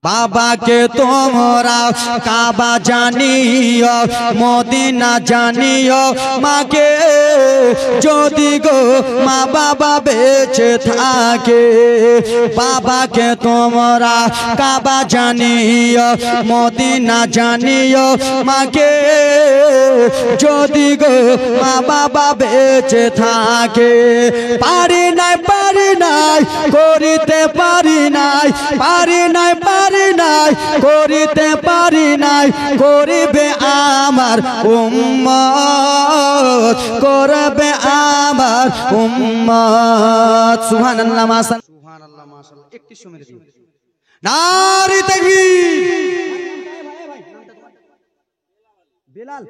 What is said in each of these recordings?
বাবাকে তোমরা কাবা জানিও মদিনা জানিও মাকে যদি গো মা বাবা বেঁচে থাকে বাবাকে তোমরা কাবা জানিও মদিনা জানিও মাকে যদি গো মা বাবা বেঁচে থাকে পারি নাই করিতে পারি নাই করিতে পারি নাই করিবে আমার উম্মত করবে আমার উম্মত সুবহানাল্লাহ মাশাআল্লাহ সুবহানাল্লাহ মাশাআল্লাহ 31 মিনিট নারে তাকবীর বেলাল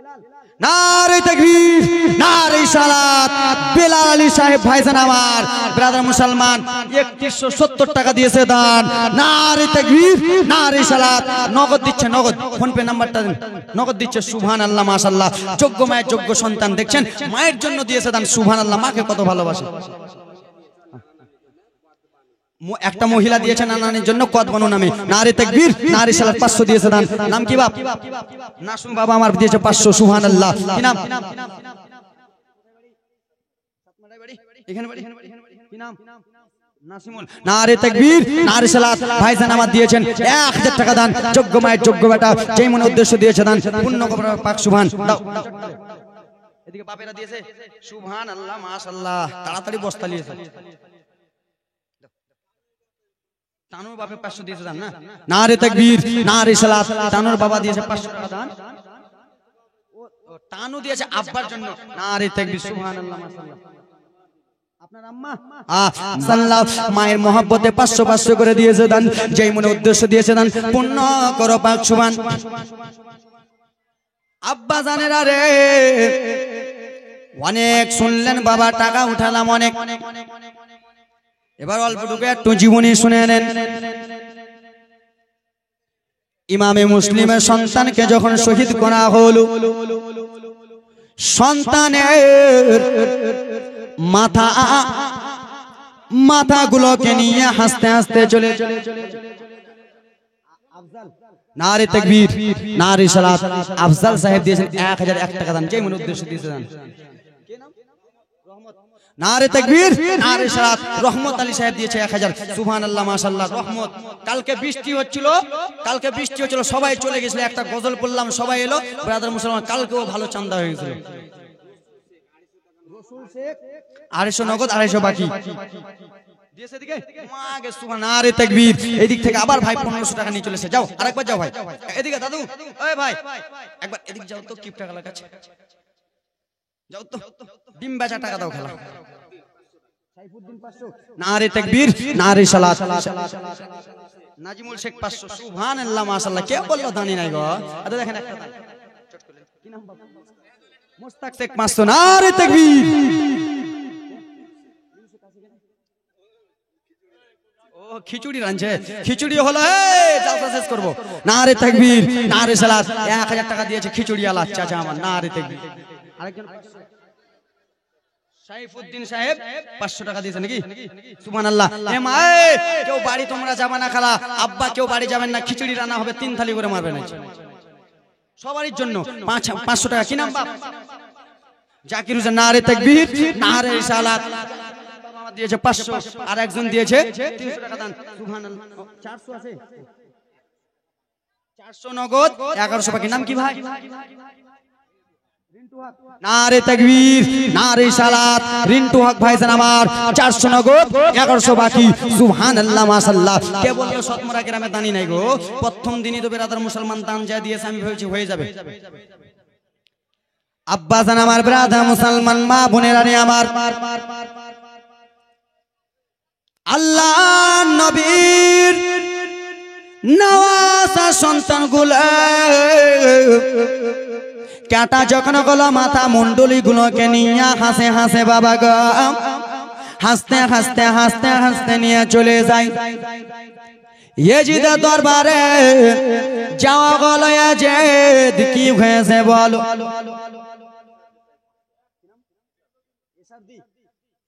নারে তাকবীর নারে সালাত বেলাল আলী সাহেব ভাইজান আমার ব্রাদার মুসলমান 3170 টাকা দিয়েছে দান নারে তাকবীর নারে সালাত নগদ দিচ্ছে নগদ ফোন পে নাম্বারটা দেন নগদ দিচ্ছে সুবহানাল্লাহ মাশাআল্লাহ যোগ্য মায়ের যোগ্য সন্তান দেখছেন মায়ের জন্য দিয়েছে দান সুবহানাল্লাহ মাকে কত ভালোবাসে একটা মহিলা দিয়েছে নানানের জন্য কদবানু নামে নারে তাকবীর নারে সালাত 500 দিয়েছে দান নাম কি বাপ নাসুম বাবা আমার দিয়েছে 500 সুবহানাল্লাহ কি নাম এখানে বাড়ি কি নাম নাসিমুল নারে তাকবীর নারে সালাত ভাইজান আমার দিয়েছেন 1000 টাকা দান যোগ্য মায়ের যোগ্য বেটা যেই মনে উদ্দেশ্য দিয়েছে দান পূর্ণ পাক সুবহান দাও এদিকে বাপেরা দিয়েছে সুবহানাল্লাহ মাশাআল্লাহ তাড়াতাড়ি বস্তা নিয়েছে তানুর বাপে 500 দিয়েছে দান না নারে তাকবীর নারে সালাত তানুর বাবা দিয়েছে 500 টাকা দান ও তানু দিয়েছে আব্বার জন্য নারে তাকবীর সুবহানাল্লাহ মাশাআল্লাহ আপনার আম্মা সাল্লাল্লাহ মায়ের মহব্বতে 500 করে দিয়েছে দান যেই মনে উদ্দেশ্য দিয়েছে দান পূর্ণ করো পাক সুবহান আব্বা জানেরা রে অনেক শুনলেন বাবা টাকা উঠালাম অনেক এবার অল্পটুকু একটু জীবনী শুনে নেন ইমামে মুসলিমের সন্তানকে যখন শহীদ করা হলো সন্তানের মাথাগুলোকে নিয়ে হাসতে হাসতে চলে নারে তাকবীর নারে সালাত আফজাল সাহেব দিয়েছেন 1001 টাকা দান যেই মনে উদ্দেশ্য দিয়েছেন নারে তাকবীর নারে সালাত রহমত আলী সাহেব দিয়েছে 1000 সুবহানাল্লাহ মাশাআল্লাহ রহমত কালকে বৃষ্টি হচ্ছিল সবাই চলে গেছিল একটা গজল পড়লাম সবাই এলো ব্রাদার মুসলমান কালকেও ভালো চাঁদা হয়ে গেছিল রসুল শেখ 250 নগদ 250 বাকি দিয়েছে এদিকে মাগে সুবহান নারে তাকবীর এদিক থেকে আবার ভাই 1500 টাকা নিয়ে চলেছে যাও আরেকবার যাও ভাই এদিকে দাদু ওই ভাই একবার এদিক যাও তো কিপ টাকা লাগাচ্ছে যাও তো ডিম বেচা টাকা দাও খেলা সাইফুদ্দিন 500 নারে তাকবীর নারে সালাত নাজিমুল শেখ 500 সুবহানাল্লাহ মাশাআল্লাহ কে বললো দানি নাই গো আচ্ছা দেখেন একটা দান চট করলেন কি নাম বাবা মুস্তাক শেখ 500 নারে তাকবীর ও খিচুড়ি রাঁধছে খিচুড়ি হলো এই যাওটা শেষ করব নারে তাকবীর নারে সালাত 1000 টাকা দিয়েছে খিচুড়ি আলা চাচা আমার নারে তাকবীর আরেকজন সাইফুদ্দিন সাহেব 500 টাকা দিয়েছে নাকি সুবহানাল্লাহ এ মা কেউ বাড়ি তোমরা যাবে না খালা আব্বা কেউ বাড়ি যাবেন না খিচুড়ি রান্না হবে 3 থালি করে মারবেন সবারই জন্য 500 টাকা কি নাম বাপ জাকির হোসেন নারে তাকবীর নারে সালাত বাবা দিয়েছে 500 আর একজন দিয়েছে 300 টাকা দান সুবহানাল্লাহ 400 আছে 400 নগদ 1100 বাকি নাম কি ভাই নারে তাকবীর নারে সালাত রিন্টু হক ভাইজান আমার 400 নগদ 1100 বাকি সুবহানাল্লাহ মাশাআল্লাহ কে বললো সতমরা গ্রামে দানি নাই গো প্রথম দিনই তো ব্রাদার মুসলমান দান যা দিয়েছে আমি ভেবেছি হয়ে যাবে আব্বা জান আমার ব্রাদার মুসলমান মা বোনেরা রে আমার আল্লাহ নবীর নওয়াজা সন্তানগুলো কাটা যখন গলা মাথা মন্ডলী গুলোকে নিয়ে হাসে হাসে বাবা গো হাসতে হাসতে হাসতে হাসতে নিয়ে চলে যায় ইয়াজিদের দরবারে যাওয়া গেল ইয়াজিদ কি হয়েছে বলো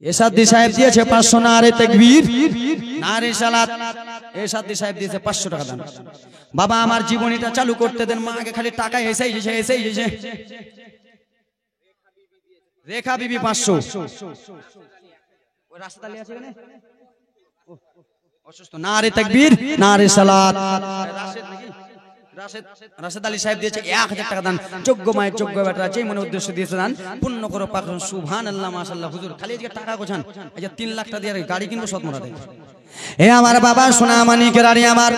এসাদি সাহেব দিয়েছে 500 নারে তাকবীর নারে সালাত এই সাদ্দি সাহেব দিয়েছে 500 টাকা দান। বাবা আমার জীবনীটা চালু করতে দেন, মাকে খালি টাকা এসেই এসে রেখা বিবি 500। ওই রাস্তা আলী আছে এখানে অসুস্থ। নারে তাকবীর নারে সালাত। রাশেদ নাকি রাশেদ আলী সাহেব দিয়েছে 1000 টাকা দান। যোগ্য মায়ের যোগ্য বেটা যে মনে উদ্দেশ্য দিয়েছে দান পূর্ণ করো পাক সুবহানাল্লাহ মাশাআল্লাহ। হুজুর খালি আজকে টাকা গোছান, এই যে 3 লাখ টাকা দিয়ে গাড়ি কিনবো সৎমরা দেয়। এ আমার বাবা সোনা মানিকের আরে আমার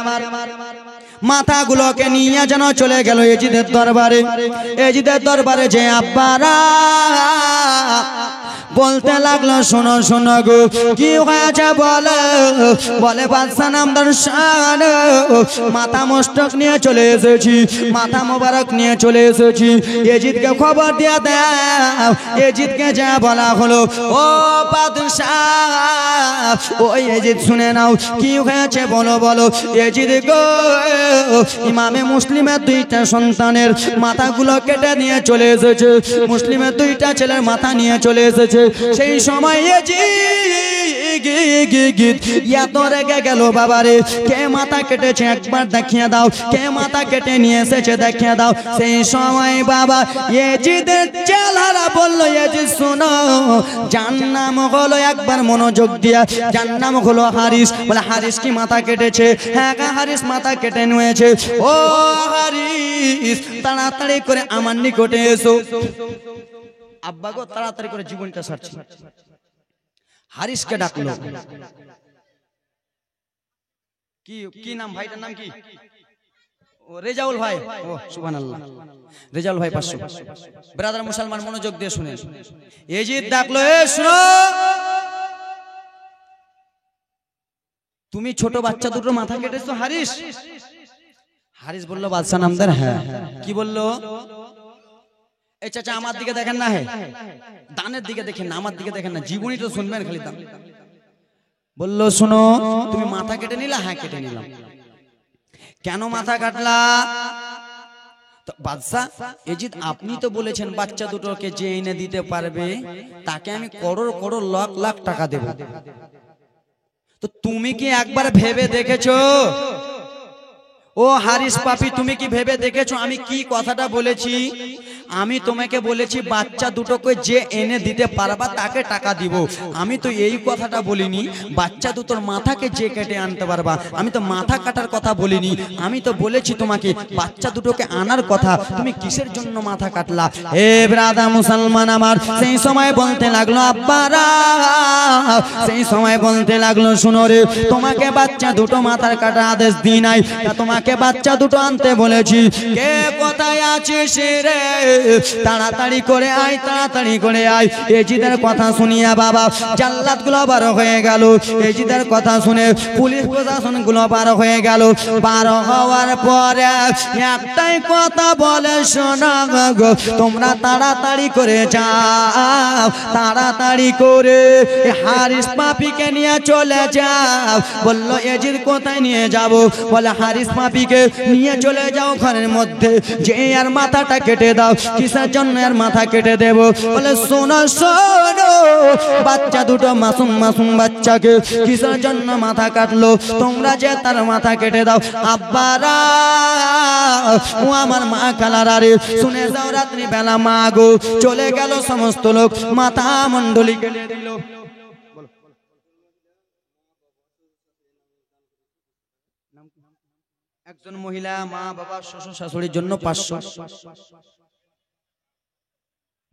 মাথাগুলোকে নিয়ে যেন চলে গেল এজিদের দরবারে। এজিদের দরবারে যে আব্বারা বলতে লাগলো শোনো শোনো গো কি হয়েছে বলে বাদশা নামদার শান মাথা মস্তক নিয়ে চলে এসেছি, মাথা মোবারক নিয়ে চলে এসেছি। এজিদকে খবর দিয়ে দাও। এজিদকে যা বলা হলো ও বাদশাহ ও এজিদ শুনে নাও কি হয়েছে বলো বলো। এজিদ গো ইমামে মুসলিমের 2টা সন্তানের মাথাগুলো কেটে নিয়ে চলে এসেছে, মুসলিমের 2টা ছেলের মাথা নিয়ে চলে এসেছে। সেই সময় এত রেগে গেল বাবারে, কে মাথা কেটেছে একবার দেখিয়ে দাও, কে মাথা কেটে নিয়ে এসেছে দেখিয়ে দাও। সেই সময় বাবা এজিদের চেলারা বললো এজিদ শোনো যার নাম হলো, একবার মনোযোগ দিয়া, যার নাম হলো হারিস। বলে হারিস কি মাথা কেটেছে? হ্যাঁ হারিস মাথা কেটে নিয়েছে। ও হারিস তাড়াতাড়ি করে আমার নিকটে এসো। আব্বা গো তাড়াতাড়ি করে জীবনটা সারছি। হারিসকে ডাকলো। কি নাম ভাইটার নাম কি? ও রেজাউল ভাই। ও সুবহানাল্লাহ। রেজাউল ভাই 500। ব্রাদার মুসলমান মনোযোগ দিয়ে শুনেন। এজিদ ডাকলো এ শুনো, তুমি ছোট বাচ্চা দুটো মাথা কেটেছো হারিস? হারিস বলল বাদশা নামদার হ্যাঁ। কি বললো? এই চাচা আমার দিকে দেখেন না, হ্যাঁ দানের দিকে দেখেন না, আমার দিকে দেখেন না, জীবনী তো শুনবেন খালি দান। বললো শুনো তুমি মাথা কেটে নিলা? হ্যাঁ কেটে নিলাম। কেন মাথা কাটলা? বাদশা এজিদ আপনি তো বলেছেন বাচ্চা দুটোকে যে এনে দিতে পারবে তাকে আমি করোড় করোড় লাখ লাখ টাকা দেব। তো তুমি কি একবার ভেবে দেখেছো? ও হারিস পাপি তুমি কি ভেবে দেখেছো আমি কি কথাটা বলেছি? আমি তোমাকে বলেছি বাচ্চা দুটোকে যে এনে দিতে পারবা তাকে টাকা দিব। আমি তো এই কথাটা বলিনি বাচ্চা দুটোর মাথাকে যে কেটে আনতে পারবা, আমি তো মাথা কাটার কথা বলিনি। আমি তো বলেছি তোমাকে বাচ্চা দুটোকে আনার কথা। তুমি কিসের জন্য মাথা কাটলা? হে ব্রাদার মুসলমান আমার, সেই সময় বলতে লাগলো আব্বারা, সেই সময় বলতে লাগলো শুনো রে তোমাকে বাচ্চা দুটো মাথার কাটার আদেশ দিই নাই, তোমাকে বাচ্চা দুটো আনতে বলেছি। কে কোথায় আছিস রে? তাড়াতাড়ি করে আয়, তাড়াতাড়ি করে আয়। এজিদের কথা শুনিয়া বাবা জাল্লাত গুলো বার হয়ে গেল। এজিদের কথা শুনে পুলিশ প্রশাসন গুলো বার হয়ে গেল। বার হওয়ার পরে একটাই কথা বলে শোনা গো, তোমরা তাড়াতাড়ি করে যাও, তাড়াতাড়ি করে হারিস পাপিকে নিয়ে চলে যাও। বললো এজিদ কোথায় নিয়ে যাব? বলে হারিস পাপিকে নিয়ে চলে যাও ঘরের মধ্যে, যে আর মাথাটা কেটে দাও। কিসের জন্য আর মাথা কেটে দেব? বলে শোনো শোনো বাচ্চা দুটো মাসুম মাসুম বাচ্চাকে কিসের জন্য মাথা কাটলো? তোমরা যে তার মাথা কেটে দাও। আব্বারা ও আমার মা খালারা রে শুনে যাও, রাত্রি বেলা মা গো চলে গেল সমস্ত লোক মাথা মণ্ডলী কেটে দিল। একজন মহিলা মা বাবা শ্বশুর শাশুড়ির জন্য 500।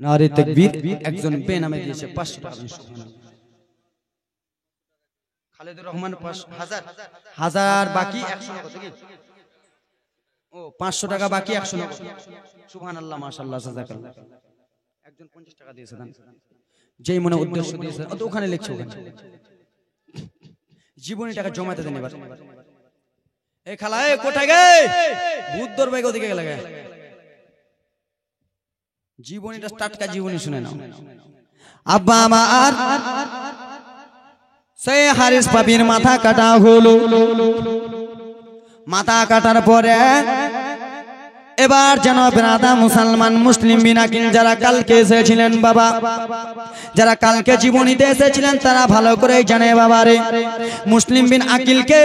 নারে তাকবীর। একজন বেনামে দিয়েছে 500 টাকা। খালেদুর রহমান 1000 বাকি 100 টাকা থেকে। ও 500 টাকা বাকি 100 টাকা। সুবহানাল্লাহ মাশাআল্লাহ জাযাকাল্লাহ। একজন 50 টাকা দিয়েছে দান, যেই মনে উদ্দেশ্য দিয়েছে তো ওখানে লিখছে, ওখানে জীবনী টাকা জমাতে দেন। এবার এই খালা এ কোথায় গে ভূত ধরবে ওদিকে গেলে গে। জীবনীটা টাটকা জীবনী শুনে নাও। আব্বা আমার সেই হারিস পাপির মাথা কাটা হলো। মাথা কাটার পরে এবার যেন ব্রাদা মুসলমান মুসলিম বিনাকিন যারা কালকে এসেছিলেন বাবা, যারা কালকে জীবনীতে এসেছিলেন তারা ভালো করে জানে বাবারে, মুসলিম বিন আকিলকে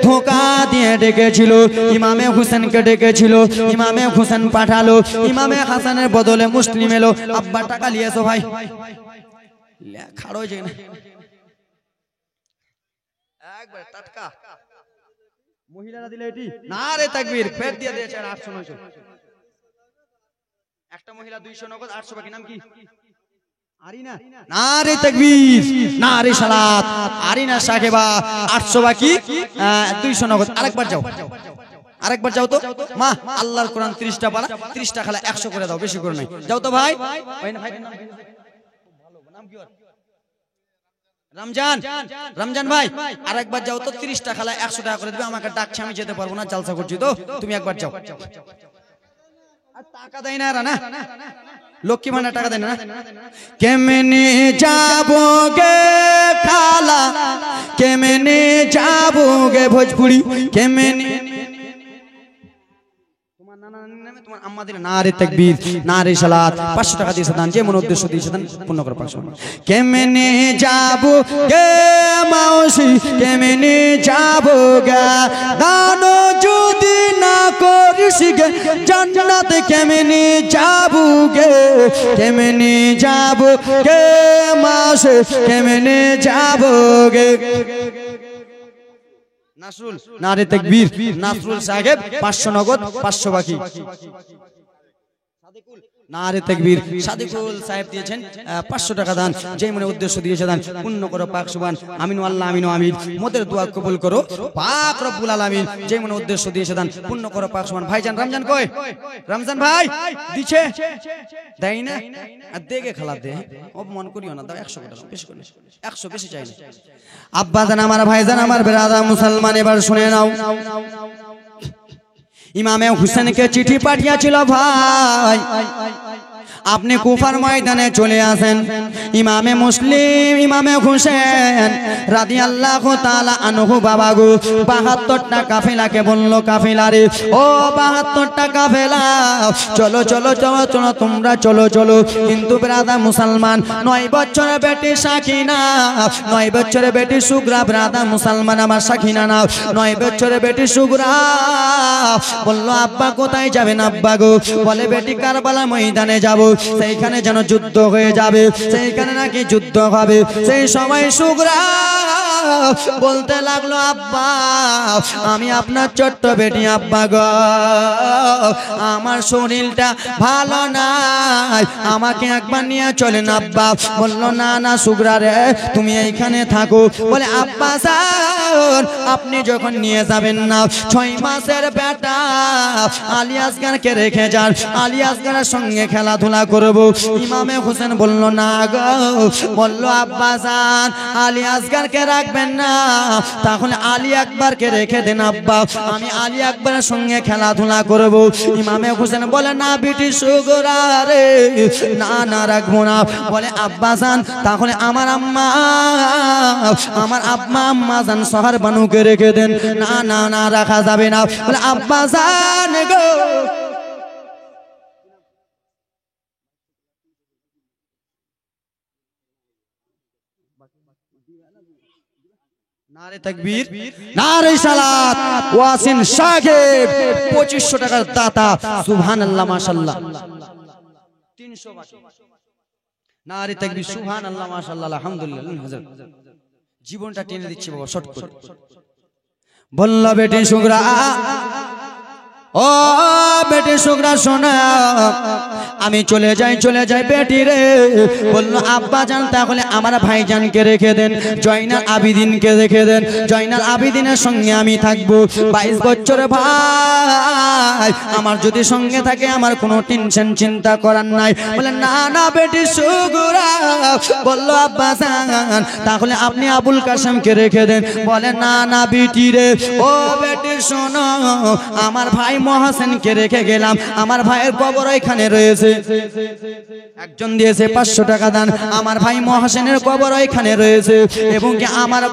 ধোঁকা দিয়ে ডেকেছিল, ইমামে হুসেনকে ডেকেছিল, ইমামে হুসেন পাঠালো, ইমামে হাসানের বদলে মুসলিম এলো। আব্বা টাকা নিয়ে এসো ভাই, খাড়ো যে একবার টাটকা মহিলারা দিলে এটি নারে তাকবীর, ফের দিয়ে দিয়েছে 800 900। একটা মহিলা 200 নগদ 800 বাকি, নাম কি? আরিনা। নারে তাকবীর, নারে সালাত, আরিনা সাহেবা 800 বাকি 200 নগদ। আরেকবার যাও, আরেকবার যাও তো মা, আল্লাহর কোরআন 30টা পারা, 30টা খালা 100 করে দাও, বেশি করে নাই। যাও তো ভাই, ভাই না ভাই নাম কি? রমজান, রমজান ভাই আরেকবার যাও তো, 30টা খালা 100 টাকা করে দিবে। আমাকে ডাকছে, আমি যেতে পারবো না, জলসা করছি তো, তুমি একবার যাও। আর টাকা দেয় না, না লক্ষ্মী ভান্ডার টাকা দেয় না। কেমনে যাবো গে খালা, কেমনে যাবো গে ভোজপুরি, কেমনে তোমার আম্মা দিলে নারে তাকবীর, নারে সালাত, 500 টাকা দিয়েছে দান, যে মন উদ্দেশ্য দিয়েছে দান পূর্ণ করে 500। কেমনে যাবো গে মাউসি, কেমনে যাবো গে দান যদি না করিস গে জান্নাত, কেমনে যাবো গে, কেমনে যাবো গে মাউসি, কেমনে যাবো গে। নাসরুল, নারে তাকবীর, নাসরুল সাহেব 500 নগদ 500 বাকি। নারে তাকবীর, সাদিকুল সাহেব দিয়েছেন 500 টাকা দান, যেই মনে উদ্দেশ্য দিয়েছে দান পূর্ণ করো পাক সুবহান। আমিনু আল্লাহ আমিনু আমিন, মোদের দোয়া কবুল করো পাক রব্বুল আলামিন, যেই মনে উদ্দেশ্য দিয়েছে দান পূর্ণ করো পাক সুবহান। ভাইজান রমজান কই? রমজান ভাই দিছে দেই না, আর দেখে খালা দে, অপমান করিও না, দাও 100 টাকা, বেশি করে 100, বেশি চাই না। আব্বা জান আমার, ভাইজান আমার, বেরাদা মুসলমান এবার শুনে নাও, ইমামে হুসেনকে চিঠি পাঠিয়েছিল ভাই, আপনি কুফার ময়দানে চলে আসেন। ইমামে মুসলিম, ইমামে হুসেন রাদিয়াল্লাহু তাআলা আনহু বাবা গো 72টা কাফেলাকে বলল, কাফেলা রে ও 72টা কাফেলা, চলো চলো চলো চলো, তোমরা চলো চলো। কিন্তু ব্রাদা মুসলমান 9 বছরের বেটি সাকিনা, 9 বছরের বেটি সুগরা, ব্রাদা মুসলমান আমার সাকিনা না, 9 বছরের বেটি সুগরা বলল আব্বা কোথায় যাবেন আব্বা গো? বলে বেটি কারবালা ময়দানে যাব, সেইখানে যেন যুদ্ধ হয়ে যাবে, সেইখানে নাকি যুদ্ধ হবে। সেই সময় সুগরা বলতে লাগলো আব্বা আমি আপনার ছোট্ট বেটি আব্বা গো, আমার শরীরটা ভালো নাই, আমাকে একবার নিয়ে চলেন আব্বা। বললো না না সুগরা রে তুমি এইখানে থাকো। বলে আব্বা স্যার আপনি যখন নিয়ে যাবেন না, 6 মাসের বেটা আলী আসগারকে রেখে যান, আলী আসগারের সঙ্গে খেলাধুলা করব। ইমামে হোসেন বলল না গো, বলল আব্বা জান আলী আসগারকে রাখবেন না, তাহলে আলী আকবরকে রেখে দেন আব্বা, আমি আলী আকবরের সঙ্গে খেলাধুলা করব। ইমামে হোসেন বলে না বিটি সুগরা রে, না না রাখবো না। বলে আব্বা জান তাহলে আমার আম্মা, আমার আব্বা আম্মা জান শহর বানুকে রেখে দেন। না না না রাখা যাবে না। বলে আব্বা জান গো, নারে তাকবীর, নারে সালাত, ওয়াসিন সাহেব 2500 টাকার দাতা, সুবহানাল্লাহ মাশাআল্লাহ 300 বাকি। নারে তাকবীর, সুবহানাল্লাহ মাশাআল্লাহ আলহামদুলিল্লাহ। হযরত জীবনটা টেনে দিচ্ছি বাবা শর্ট করে। বলল বেটি সুগরা, ও বেটি সুগরা শোনা, আমি চলে যাই বেটি রে। বললো আব্বা জান তাহলে আমার ভাইজানকে রেখে দেন, জয়নাল আবিদিনকে রেখে দেন, জয়নাল আবিদিনের সঙ্গে আমি থাকবো। 22 বছরের ভাই আমার যদি সঙ্গে থাকে আমার কোনো টেনশন চিন্তা করার নাই। বলে না না বেটি সুগরা, বললো আব্বা জান তাহলে আপনি আবুল কাসেমকে রেখে দেন। বলে না না বেটি রে, ও বেটি শোনো আমার ভাই মহাসেনকে রেখে গেলাম, আমার ভাইয়ের কবর এখানে রয়েছে। একজন দিয়েছে 500 টাকা দান, আমার ভাই মহাসেনের কবর এখানে রয়েছে। এবং কি আমার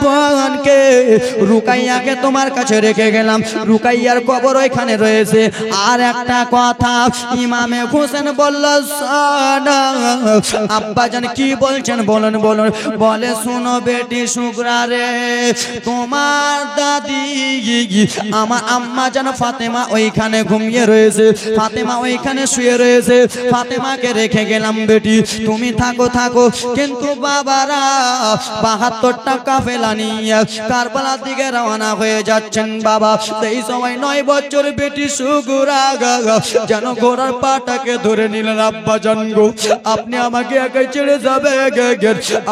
বোনকে রুকাইয়াকে তোমার কাছে রেখে গেলাম, রুকাইয়ার কবর এখানে রয়েছে। আর একটা কথা ইমামে হোসেন বলল, আব্বাজান কি বলছেন বলুন বলুন। বলে শোনো বেটি শুকরা রে, তোমার দাদি আমার আম্মা জান ফাতেমা ওইখানে ঘুমিয়ে রয়েছে, ফাতেমা ওইখানে শুয়ে রয়েছে, ফাতেমাকে রেখে গেলাম বেটি, তুমি থাকো থাকো। কিন্তু বাবারা 72টা কাফেলা নিয়ে কারবালার দিকে রওনা হয়ে যাচ্ছেন বাবা। সেই সময় 9 বছর বেটি শুকরা যেন ঘোড়ার পাটাকে ধরে নিলেন, আব্বা জান গো আপনি আমাকে একাই ছেড়ে যাবে,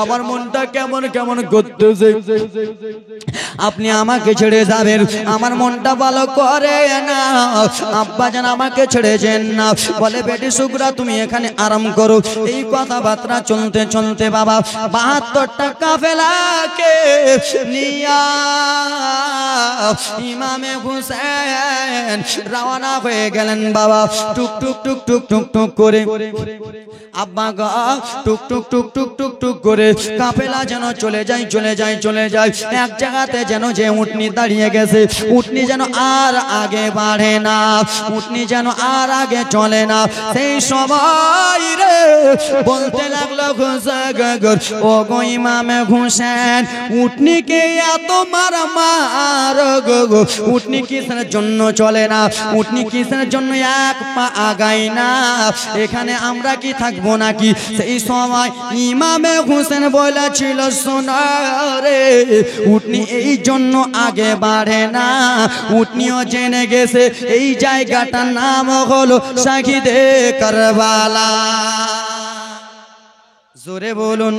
আমার মনটা কেমন কেমন করতেছে, আপনি আমাকে ছেড়ে যাবেন, আমার মনটা ভালো করে না, আব্বা জান আমাকে ছেড়ে যেন না। বলে বেটি শুকরা তুমি এখানে আরাম করো। এই কথাবার্তা চলতে চলতে বাবা 72টা কাফেলাকে নিয়া ইমামে হোসেন রওনা হয়ে গেলেন বাবা। টুক টুক টুক টুক টুক টুক করে আব্বা গা টুক টুক টুক টুক টুক টুক করে কাফেলা যেন চলে যায় চলে যায় চলে যায়। এক জায়গাতে যেন যে উটনি দাঁড়িয়ে গেছে, উটনি যেন আর আগে বাড়ে না, উটনি যেন আর আগে চলে না। সেই সময় রে বলতে লাগলো ও গো ইমামে হোসেন উটনিকে এত মারা মার গো, উটনি কিসের জন্য চলে না, উটনি কিসের জন্য এক পা আগায় না, এখানে আমরা কি থাকবো নাকি? সেই সময় ইমামে হোসেন বলেছিল শোনা রে, উটনি এই জন্য আগে বাড়ে না, উটনিও জেনে গেছে এই জায়গাটার নাম হলো শাহিদে কারবালা। জোরে বলুন।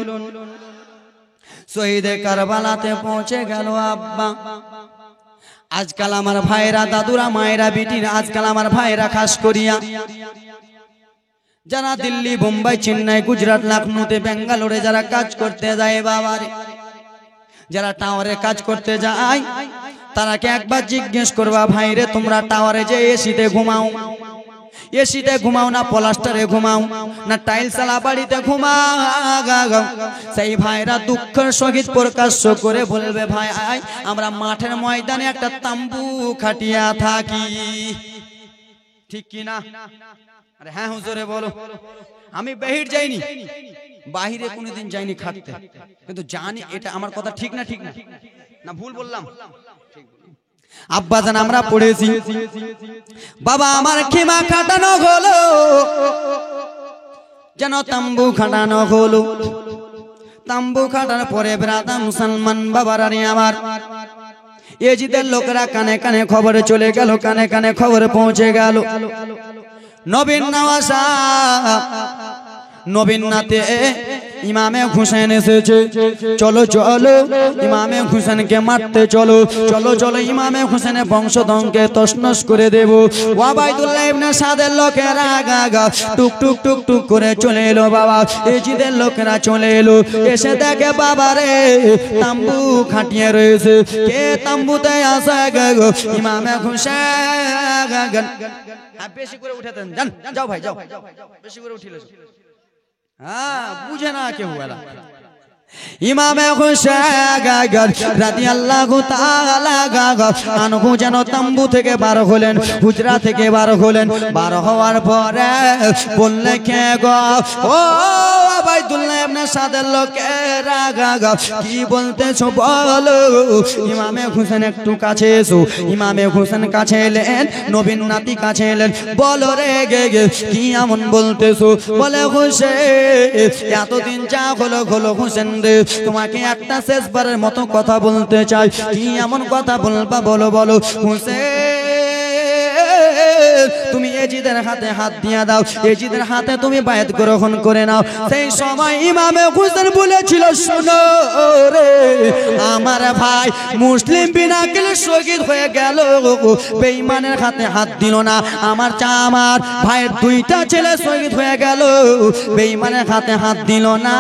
শহীদে কারবালাতে পৌঁছে গেল আব্বা। আজকাল আমার ভাইরা দাদুরা মায়েরা বিটিরা, আজকাল আমার ভাইরা খাস করিয়া যারা দিল্লি বোম্বাই চেন্নাই গুজরাট লখনৌতে বেঙ্গালোরে যারা কাজ করতে যায় বাবারে, যারা টাওয়ারে কাজ করতে যায় তারাকে একবার জিজ্ঞেস করবা ভাইরে তোমরা টাওয়ারে যে এসিতে ঘুমাও, এসিতে ঘুমাও না প্লাস্টারে ঘুমাও না টাইলস আলা বাড়িতে ঘুমাও? সেই ভাইরা দুঃখের সহিত প্রকাশ্য করে বলবে ভাই আমরা মাঠের ময়দানে একটা তাম্বু খাটিয়া থাকি, ঠিক কি না? আরে হ্যাঁ হুজুরে বলো। আমি বাহির যাইনি, বাহিরে কোনোদিন যাইনি খাটতে, কিন্তু জানি এটা আমার কথা ঠিক না, ঠিক না না ভুল বললাম? আব্বা জান আমরা পড়েছি বাবা আমার খেমা খাটানো হলো যেন তাম্বু খাটানো হলো, তাম্বু খাটানোর পরে ব্রাদা মুসলমান বাবারা আমার এজিদের লোকেরা কানে কানে খবরে চলে গেল, কানে কানে খবরে পৌঁছে গেল নবীন নওয়াজা নবীন নাতে ইমামে হোসেন এসেছে, চলো চলো ইমামে হোসেনকে মারতে চলো, চলো চলো ইমামে হোসেনের বংশধরকে তছনছ করে দেব। ওয়াবাইদুল্লাহ ইবনে সাদের লোকেরা গা টুক টুক টুক টুক করে চলে এলো বাবা, এজিদের লোকেরা চলে এলো, এসে দেখে বাবা রে তাম্বু খাটিয়ে রয়েছে, কে তাম্বুতে আসে গো ইমামে হোসেন। বেশি করে উঠে দেন, যান যাও ভাই যাও, বেশি করে উঠিলে হ্যাঁ বুঝে না কেউ বলা। ইমামে হোসেন রাদিয়াল্লাহু তাআলা আনহু যেন তাম্বু থেকে বার হলেন, হুজরা থেকে বার হলেন, বার হওয়ার পরে বললে কে গো ও ওবাইদুল্লাহ ইবনে সাদের লোকেরা কি বলতেছো বলো? ইমামে হোসেন একটু কাছে এসো, ইমামে হোসেন কাছে এলেন, নবীন নাতি কাছে এলেন, বলো রে গে কি এমন বলতেছো? বলে হোসেন এতদিন যা হলো হলো হোসেন রে, তোমাকে একটা শেষবারের মতো কথা বলতে চাই, কি এমন কথা বলবা বলো বলো? হোসেন তুমি এজিদের হাতে হাত দিয়ে দাও, এজিদের হাতে তুমি বায়াত গ্রহণ করে নাও। সেই সময় ইমামে হোসেন বলেছিল শোনো রে আমার ভাই মুসলিম বিনা কেলে শহীদ হয়ে গেল, বেঈমানের হাতে হাত দিল না। আমার আমার ভাইয়ের দুইটা ছেলে শহীদ হয়ে গেল, বেঈমানের হাতে হাত দিল না।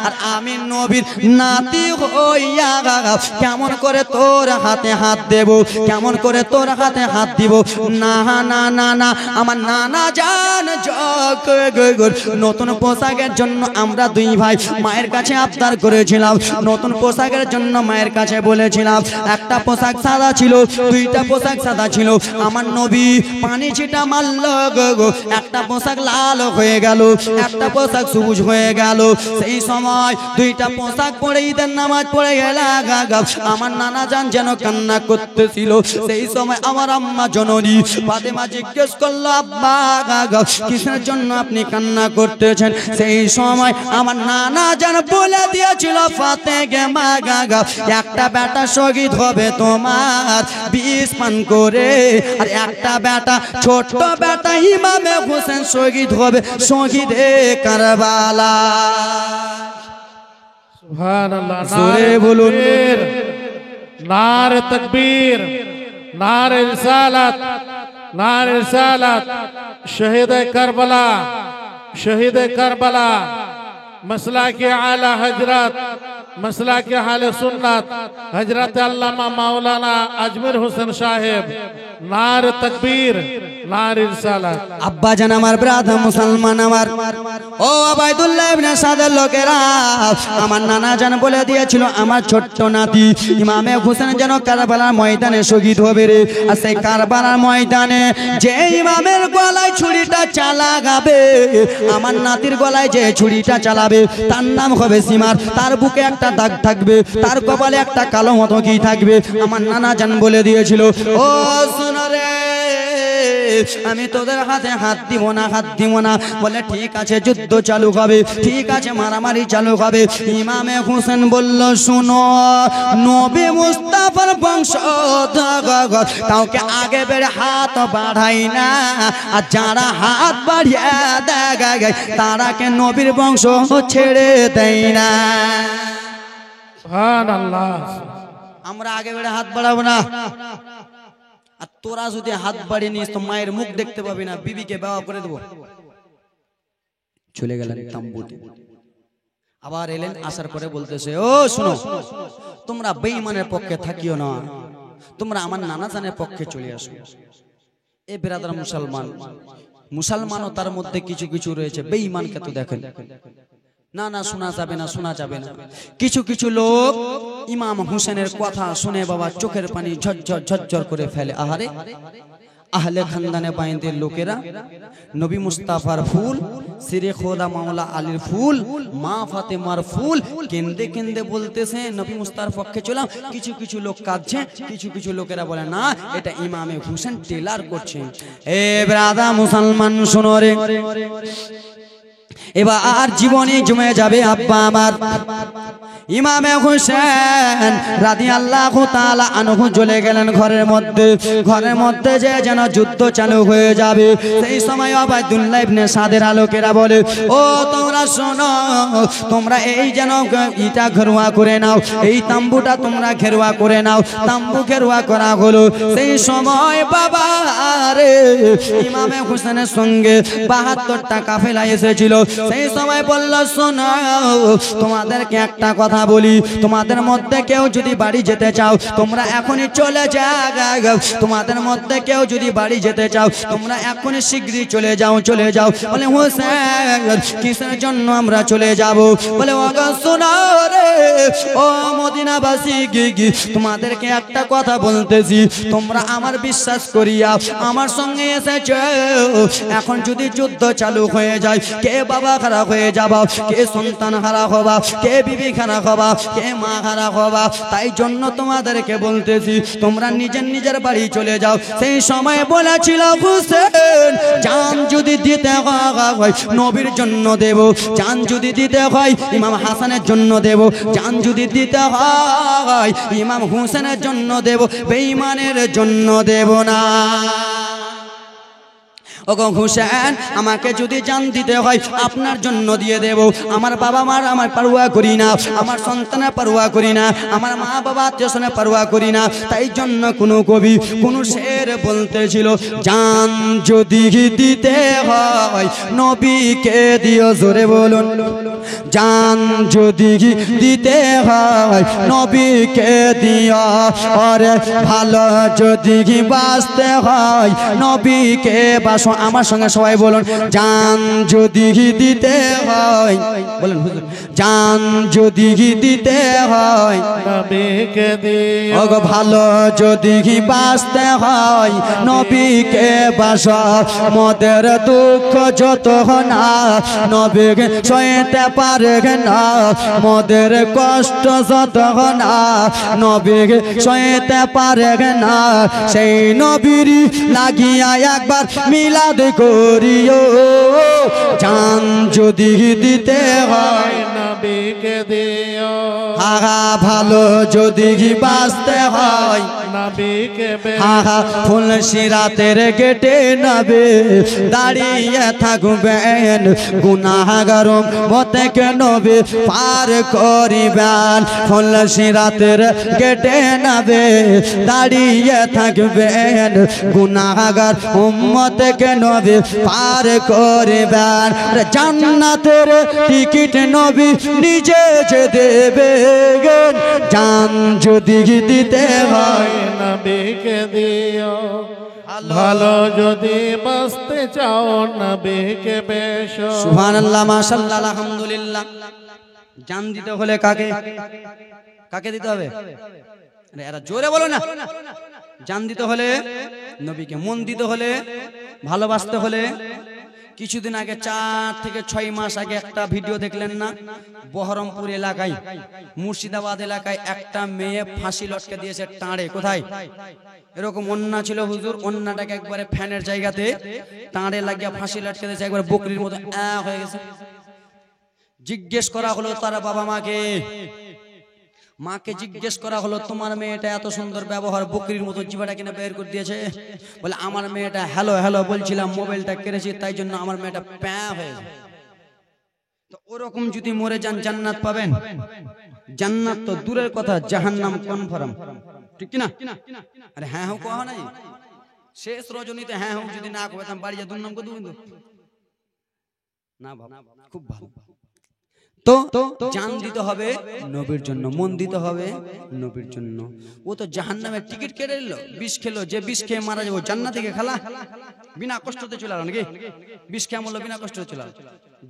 আর আমি নবীর নাতি হইয়া কেমন করে তোর হাতে হাত দেব, কেমন করে তোর হাতে হাত দিব? না না না না, আমার নানা জান নতুন পোশাকের জন্য আমরা দুই ভাই মায়ের কাছে আবদার করেছিলাম। নতুন পোশাকের জন্য মায়ের কাছে বলেছিলাম। একটা পোশাক সাদা ছিল, দুইটা পোশাক সাদা ছিল। আমার নবী পানি ছিটা মারল, একটা পোশাক লাল হয়ে গেল, একটা পোশাক সবুজ হয়ে গেল। সেই সময় দুইটা পোশাক পরে ঈদের নামাজ পড়ে গেল। আমার নানা জান যেন কান্না করতেছিল। সেই সময় আমার আম্মা জননী ফাতেমা জিজ্ঞেস করলো, আব্বা কিসের জন্য আপনি কান্না করতেছেন? সেই সময় আমার নানা জান বলে দিয়েছিল, ফাতেমা একটা বেটা শহীদ হবে তোমার 20 পান করে, আর একটা বেটা ছোট বেটা ইমামে হোসেন শহীদ হবে শহীদে কারবালা। সুবহানাল্লাহ, জোরে বলুন। নারে তাকবীর, নারে রিসালাত, নারে রিসালাত। শহীদে কারবালা, শহীদে কারবালা, मसला के आला हजरत, मसला के हाल सुन्नत हजरत अल्लामा मौलाना अजमेर हुसैन साहेब। नार तकबीर, नार रिसालात। আব্বা জান আমার ব্রাদার মুসলমান আমার, ও আবাইদুল্লাহ ইবনে সাদের লোকেরা, আমার নানা জান বলে দিয়েছিল আমার ছোট্ট নাতি ইমামে হোসেন যেন কারবালার ময়দানে শহীদ হবে রে। আর সেই কারবালার ময়দানে যে ইমামের গলায় ছুরিটা চালাবে, আমার নাতির গলায় যে ছুরিটা চালাবে তার নাম হবে সিমার, তার বুকে একটা দাগ থাকবে, তার কপালে একটা কালো মতো কি থাকবে। আমার নানা জান বলে দিয়েছিল, ও শোনো রে, আমি তোদের হাতে হাত দিব না, হাত দিব না। বলে ঠিক আছে, যুদ্ধ চালু হবে, ঠিক আছে, মারামারি চালু হবে। ইমামে হোসেন বলল, শুনো, নবী মুস্তাফার বংশ কাউকে আগে বেড়ে হাত বাড়াই না, আর যারা হাত বাড়িয়ে দেয় তারাকে নবীর বংশ ছেড়ে দেয় না। সুবহানাল্লাহ। আমরা আগে বেড়ে হাত বাড়াবো না। আর তোরা যদি হাত বাড়িয়ে নিস তো মায়ের মুখ দেখতে পাবি না, বিবিকে বাবা করে দেবো। চলে গেলেন তাম্বুতে, আবার এলেন, আসার পরে বলতেছে, ও শুনো, তোমরা বেঈমানের পক্ষে থাকিও না, তোমরা আমার নানা জানের পক্ষে চলে আসো। এ বেরাদার মুসলমান, মুসলমানও তার মধ্যে কিছু কিছু রয়েছে, বেঈমানকে তো দেখেন না, না শোনা যাবে না, শোনা যাবে না। কিছু কিছু লোক ইমাম হোসেনের কথা শুনে বাবা চোখের পানি ঝরঝর ঝরঝর করে ফেলে। আহারে, আহলে খানদানে বাইনদের লোকেরা নবী মুস্তাফার ফুল, সিরে খোদা মাওলা আলীর ফুল, মা ফাতেমার ফুল কেন্দে কেন্দে বলতেছে নবী মুস্তাফার পক্ষে চলাম। কিছু কিছু লোক কাঁদছে, কিছু কিছু লোকেরা বলে না, এটা ইমামে হোসেন টেলার করছে। এ ব্রাদা মুসলমান শোনো রে, এবার জীবনে জমে যাবে আব্বা আমার। ইমামে হোসেন রাদিয়াল্লাহু তাআলা আনহু চলে গেলেন ঘরের মধ্যে, ঘরের মধ্যে যে যেন যুদ্ধ চালু হয়ে যাবে। সেই সময় আবাইদুল্লাহ ইবনে সাদের আলোকেরা বলে, ও তোমরা শোনো, তোমরা এই যেন ইটা ঘেরুয়া করে নাও, এই তাম্বুটা তোমরা ঘেরুয়া করে নাও। তাম্বু ঘেরুয়া করা হলো। সেই সময় বাবা রে, ইমামে হোসেনের সঙ্গে 72টা কাফেলা এসেছিল। সেই সময় বলল, শোনো, তোমাদেরকে একটা কথা বলি, তোমাদের মধ্যে কেউ যদি বাড়ি যেতে চাও তোমরা এখনই চলে যাও। তোমাদের মধ্যে কেউ যদি বাড়ি যেতে চাও তোমরা এখনই শীঘ্রই চলে যাও, চলে যাও। বলে, হোসেন কিসের জন্য আমরা চলে যাব? বলে, ওগো শোনো রে, ও মদিনাবাসী, তোমাদেরকে একটা কথা বলতেছি, তোমরা আমার বিশ্বাস করিয়া আমার সঙ্গে এসেছো। এখন যদি যুদ্ধ চালু হয়ে যায়, কে বাবা খারাপ হয়ে যাবা, কে সন্তান হারা হবা, কে বিবি খারাপ হবা, কে মা হারা হবা। তাই জন্য তোমাদেরকে বলতেছি, তোমরা নিজের নিজের বাড়ি চলে যাও। সেই সময় বলেছিল হোসেন, জান যদি দিতে হয় নবীর জন্য দেব, জান যদি দিতে হয় ইমাম হাসানের জন্য দেব, জান যদি দিতে হয় ইমাম হোসেনের জন্য দেব, বেঈমানের জন্য দেব না। ওগো হুসেন আমাকে যদি জান দিতে হয় আপনার জন্য দিয়ে দেব। আমার বাবা মার আমার পরোয়া করি না, আমার সন্তানের পরোয়া করি না, আমার মা বাবা আত্মীয়স্বজনের পরোয়া করি না। তাই জন্য কোনো কবি কোন শের বলতেছিল, জান যদি দিতে হয় নবীকে দিও। জোরে বলুন, জান যদি দিতে হয় নবীকে দিও। আরে ভালো যদি বাঁচতে হয় নবীকে বাসো। আমার সঙ্গে সবাই বলুন, জান যদি দিতে হয়, বলুন হুজুর, জান যদি দিতে হয় নবীকে দিও। ওগো ভালো যদি বাঁচতে হয় নবীকে বাসো। মোদের দুঃখ যত না নবীকে সইতে পারে না, মোদের কষ্ট যত না নবীকে সইতে পারে না। সেই নবীর লাগিয়া একবার মিলাদ করিও, জান যদি দিতে হয় নবীকে দিও। হাহা ভালো যদি বাঁচতে হয় নবীকে হাহা ফুলসি রাতের গেটে নবে দাঁড়িয়ে থাকবেন, গুনাহগার মতকে নবে পার করিবেন। ফুলসি রাতের গেটে নবে দাঁড়িয়ে থাকবেন, গুনাহগার উম্মতকে নবে পার করিবেন। জান্নাতের টিকিট নবী নিজে যে দেবেন, জান যদি দিতে হয় নবীকে দিও। ভালো যদি বাঁচতে চাও নবীকে বেশো। সুবহানাল্লাহ, মাশাআল্লাহ, আলহামদুলিল্লাহ। জান দিতে হলে কাকে কাকে দিতে হবে? আরে এরা জোরে বলো না। জান দিতে হলে নবীকে, মন দিতে হলে, ভালোবাসতে হলে। কিছুদিন আগে 4 থেকে 6 মাস আগে একটা ভিডিও দেখলেন না? বহরমপুর এলাকায়, মুর্শিদাবাদ এলাকায় একটা মেয়ে ফাঁসি লটকে দিয়েছে টাঁড়ে। কোথায়? এরকম ওন্না ছিল হুজুর, ওন্নাটাকে একবারে ফ্যানের জায়গাতে টাঁড়ে লাগিয়ে ফাঁসি লটকে দিয়েছে, একবার বকরির মতো হয়ে গেছে। জিজ্ঞেস করা হলো তার বাবা মাকে জিজ্ঞেস করা হলো, তোমার মেয়েটা এত সুন্দর ব্যবহার, বকরির মতো জিবাটা কিনা বের করে দিয়েছে। বলে আমার মেয়েটা হ্যালো হ্যালো বলছিলাম, মোবাইলটা কেড়েছি, তাই জন্য আমার মেয়েটা প্যা হয়ে গেছে। তো ওরকম যদি মরে যান জান্নাত পাবেন? জান্নাত তো দূরের কথা, জাহান্নাম কনফার্ম, ঠিক কিনা? আরে হ্যাঁ হোক কহ নাই, শেষ রজনীতে হ্যাঁ হোক যদি না কইতাম বাড়ি যা দুর্নাম করে দেব না। বাবা খুব ভালো। তো জান দিতে হবে নবীর জন্য, মন দিতে হবে নবীর জন্য। ও তো জাহান্নামের টিকিট কেটে নিল, বিষ খেলো, যে বিষ খেয়ে মারা যাবো জান্নাত থেকে খেলা বিনা কষ্টতে চলে গেল নাকি? বিষ খেয়ে মরলো বিনা কষ্টতে চলে গেল,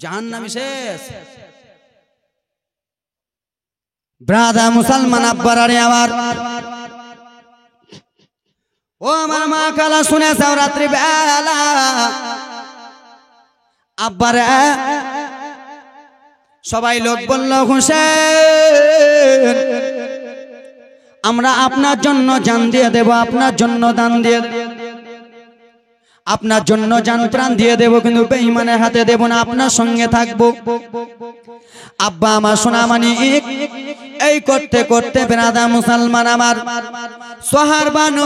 জাহান্নামী শেষ। ব্রাদার মুসলমান আব্বারারে আমার, ও আমার মা কালা শুনে যাও রাত্রি বেলা আব্বারে সবাই লোক বলল, হোসেন আমরা আপনার জন্য জান দিয়ে দেব, আপনার জন্য দান দিয়ে দেব, আপনার জন্য জান প্রাণ দিয়ে দেব, কিন্তু বেঈমানের হাতে দেব না, আপনার সঙ্গে থাকবো। আব্বা আমার সোনামানি এই করতে করতে বেরাদা মুসলমান আমার সোহারবানু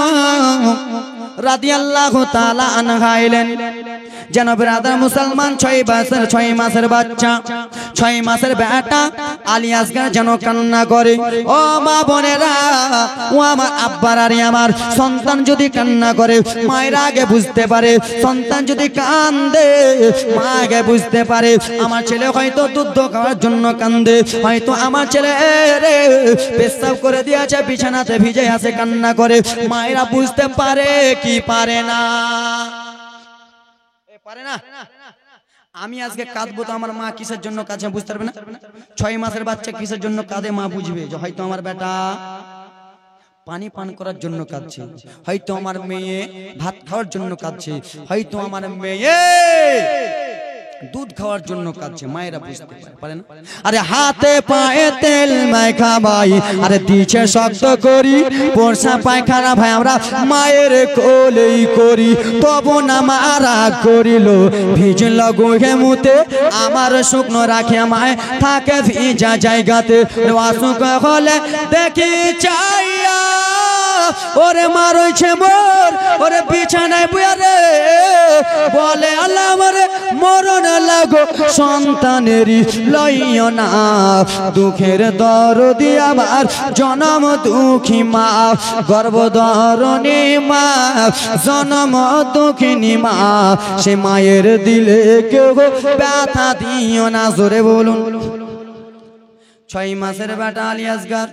রাদিয়াল্লাহু তাআলা আনহা এলেন। যেন বেরাদার মুসলমান 6 মাসের বাচ্চা, 6 মাসের বেটা আলী আসগার যেন কান্না করে। ও মা বোনেরা, ও আমার আব্বার আর আমার সন্তান যদি কান্না করে মায়ের আগে বুঝতে পারে, সন্তান যদি কান্দে মা আগে বুঝতে পারে। আমার ছেলে হয়তো দুধ খাওয়ার জন্য কান্দে, হয়তো আমার ছেলে রে পেশাব করে দিয়েছে বিছানাতে ভিজে আছে কান্না করে, মায়েরা বুঝতে পারে কি পারে না? পারে না। আমি আজকে কাঁদবো তো আমার মা কিসের জন্য কাঁদছে বুঝতে পারবে না। 6 মাসের বাচ্চা কিসের জন্য কাঁদে মা বুঝবে, যে হয়তো আমার বেটা পানি পান করার জন্য কাঁদছে, হয়তো আমার মেয়ে ভাত খাওয়ার জন্য কাঁদছে, হয়তো আমার মেয়ে দুধ খাওয়ার জন্য কাঁদছে, মায়েরা বুঝতে পারে না। আরে হাতে পায়ে তেল মাখা ভাই, আরে দিছে শক্ত করি পোষা পায়খানা ভাই, আমরা মায়ের কোলেই করি, তবু না মারা করিল ভিজল গোহে মুতে, আমার শুকনো রাখে মায় থাকে ভিজা জায়গাতে, অসুখ হলে দেখি চাইয়া ওরে মা রয়েছে মোর, ওরে বিছানায় বুয়া রে বলে মরণ লাগো সন্তানেরই লইও না দুঃখের দরদি আমার জনম দুঃখী মা গর্ভধারণী মা জনম দুঃখিনী মা সে মায়ের দিলে কেউ ব্যথা দিও না জোরে বলুন 6 মাসের বেটা আলী আসগার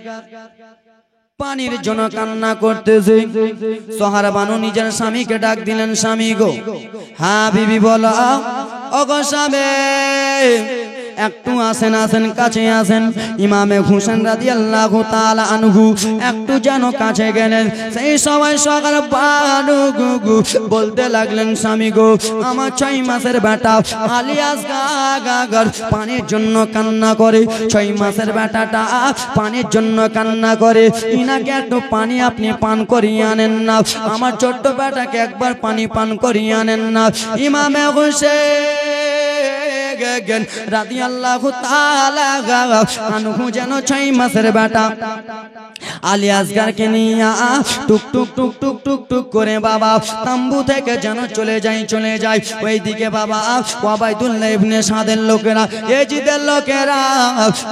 পানির জন্য কান্না করতেছে সোহার বানু নিজের স্বামীকে ডাক দিলেন স্বামী গো হ্যাঁ বিবি বলো ওগো স্বামী একটু আসেন আসেন কাছে আসেন ইমামে হোসেন রাদিয়াল্লাহু তাআলা আনহু একটু যেন কাছে গেলেন সেই সময় সকাল বানু গুগু বলতে লাগলেন স্বামী গো আমার 6 মাসের বেটা আলী আসগার পানির জন্য কান্না করে 6 মাসের বেটাটা পানির জন্য কান্না করে ইনাকে একটু পানি আপনি পান করিয়ে আনেন না আমার ছোট্ট বেটাকে একবার পানি পান করিয়ে আনেন না ইমামে হোসেন রাদিয়াল্লাহু তাআলা আনহু যেন 6 মাসের বেটা আলী আসগারকে নিয়ে টুক টুক টুক টুক টুক টুক করে বাবা তাম্বু থেকে যেন চলে যায় ওইদিকে বাবা ওবাইদুল্লাহ ইবনে সাদের লোকেরা এজিদের লোকেরা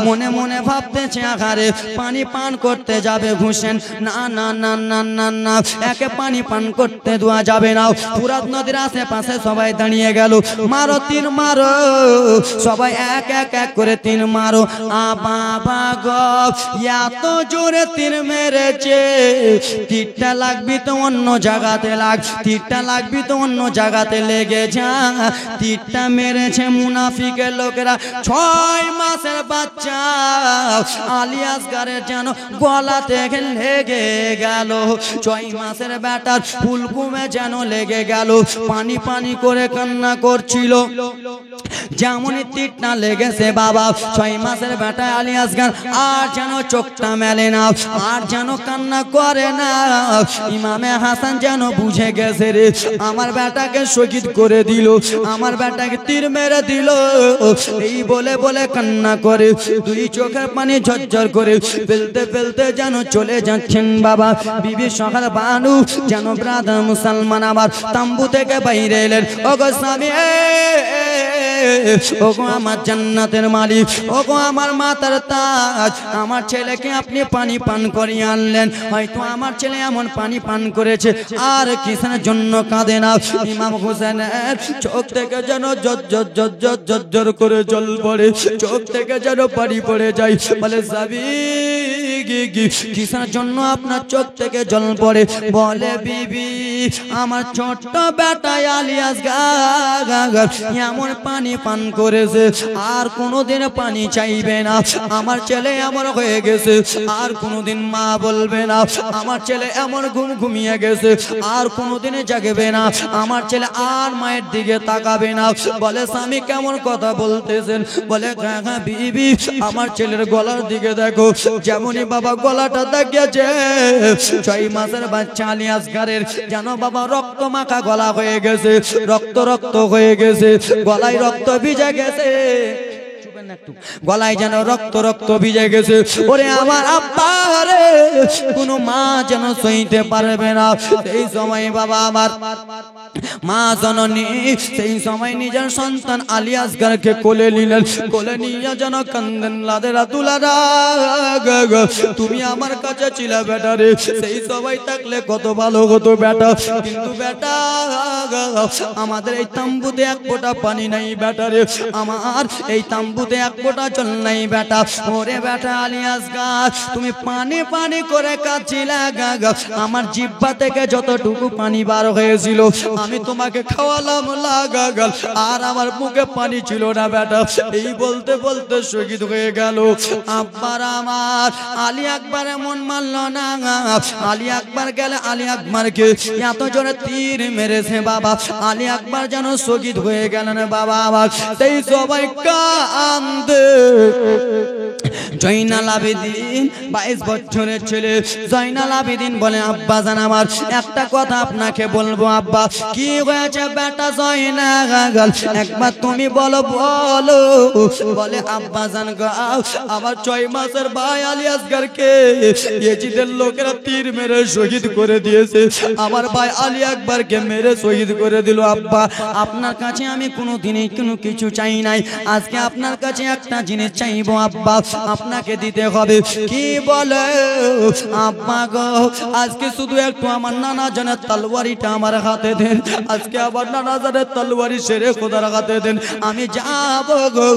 মনে মনে ভাবতেছে আঘারে পানি পান করতে যাবে হোসেন না না না না না না একে পানি পান করতে দেওয়া যাবে না ফুরাত নদীর আশেপাশে সবাই দাঁড়িয়ে গেল মারো তীর মারো সবাই এক এক এক করে তীর মারো বাবা গো এত জোরে তীর মেরেছে তীরটা লাগবি তো অন্য জায়গাতে তীরটা লাগবি তো অন্য জায়গাতে লেগে যা তীরটা মেরেছে মুনাফিকের লোকেরা 6 মাসের বাচ্চা আলী আসগারের যেন গলাতে লেগে গেল 6 মাসের বেটার ফুলকুমে যেন লেগে গেল পানি পানি করে কান্না করছিল যেমনই তীরটা লেগেছে বাবা 6 মাসের বেটা আলী আসগার আর যেন চোখটা মেলে না আর যেন কান্না করে না ইমামে হাসান যেন বুঝে গেছে রে আমার বেটাকে শহীদ করে দিল আমার বেটাকে তীর মেরে দিল এই বলে বলে কান্না করে 2 চোখের পানি ঝরঝর করে ফেলতে ফেলতে যেন চলে যাচ্ছেন বাবা বিবি সকাল বানু যেন ব্রাদার মুসলমান আবার তাম্বু থেকে বাইরে এলেন ওগো স্বামী ওগো আমার জান্নাতের মালিক ওগো আমার মাতার তাজ আমার ছেলেকে আপনি পানি পান করিয়ে আনলেন হয়তো আমার ছেলে এমন পানি পান করেছে আর কিসের জন্য কাঁদে না ইমাম হোসেনের চোখ থেকে যেন জর করে জল পড়ে চোখ থেকে যেন পানি পড়ে যায় বলে যাবি কিসের জন্য আপনার চোখ থেকে জল পড়ে বলে বিবি আমার ছোট্ট বেটা আলী আসগার এমন পানি পান করেছে আর কোনোদিন পানি চাইবে না আমার ছেলে এমন হয়ে গেছে আর কোনোদিন মা বলবে না আমার ছেলে এমন ঘুমিয়ে গেছে আর কোনোদিন জাগবে না আমার ছেলে আর মায়ের দিকে তাকাবে না বলে স্বামী কেমন কথা বলতেছেন বলে হ্যাঁ বিবি আমার ছেলের গলার দিকে দেখো যেমনই বাবা গলাটা দেখিয়েছে 6 মাসের বাচ্চা আলী আসগারের যেন বাবা রক্ত মাখা গলা হয়ে গেছে রক্ত রক্ত হয়ে গেছে গলায় রক্ত ভিজে গেছে গলায় যেন রক্ত রক্ত ভিজে গেছে ওরে আমার আব্বা রে কোনো মা যেন সইতে পারবে না সেই সময় বাবা আমার মা জননী সেই সময় নিজের সন্তান আলী আসগারকে কোলে নিলেন কোলে নিয়ে যেন কান্দেন লাদেরা তুলারা তুমি আমার কাছে ছিলে বেটা রে সেই সবাই থাকলে কত ভালো হতো বেটা কিন্তু বেটা আমাদের এই তাম্বুতে এক ফোঁটা পানি নাই বেটা রে আমার এই তাম্বুতে এক ফোঁটা জল নাই বেটা ওরে বেটা আলী আসগার তুমি পানি পানি করে কাঁদছিলে আমার জিহ্বা থেকে যতটুকু পানি বার হয়েছিল আমি তোমাকে খাওয়ালাম লাগাগাল আর আমার মুখে পানি ছিল না বেটা এই বলতে বলতে শহীদ হয়ে গেল আব্বার আমার আলী আকবর মন মানল না আলী আকবর গেলে আলী আকবরকে এত জোরে তীর মেরেছে বাবা আলী আকবর যেন শহীদ হয়ে গেলেন বাবা আমার সেই সবাই কান্দে জয়নাল আবেদিন 22 বছরের ছেলে জয়নাল আবেদিন বলে আব্বা জান আমার একটা কথা আপনাকে বলবো আব্বা কি হয়েছে বেটা জয়নাল একবার তুমি বলো বলো বলে আব্বা জান গো আমার 6 মাসের ভাই আলী আসগরকে ইয়েজিদের লোকেরা তীর মেরে শহীদ করে দিয়েছে আমার ভাই আলী আকবরকে মেরে শহীদ করে দিল আব্বা আপনার কাছে আমি কোনোদিনই কোনো কিছু চাই নাই আজকে আপনার কাছে একটা জিনিস চাইবো আব্বা আপনাকে দিতে হবে কি বলে আব্বা গো আজকে শুধু একটু আমার নানা জানের তলোয়ারিটা আমার হাতে দেন আজকে আবার নানা জানের তলোয়ারি সেরে খোদার হাতে দেন আমি যাব গো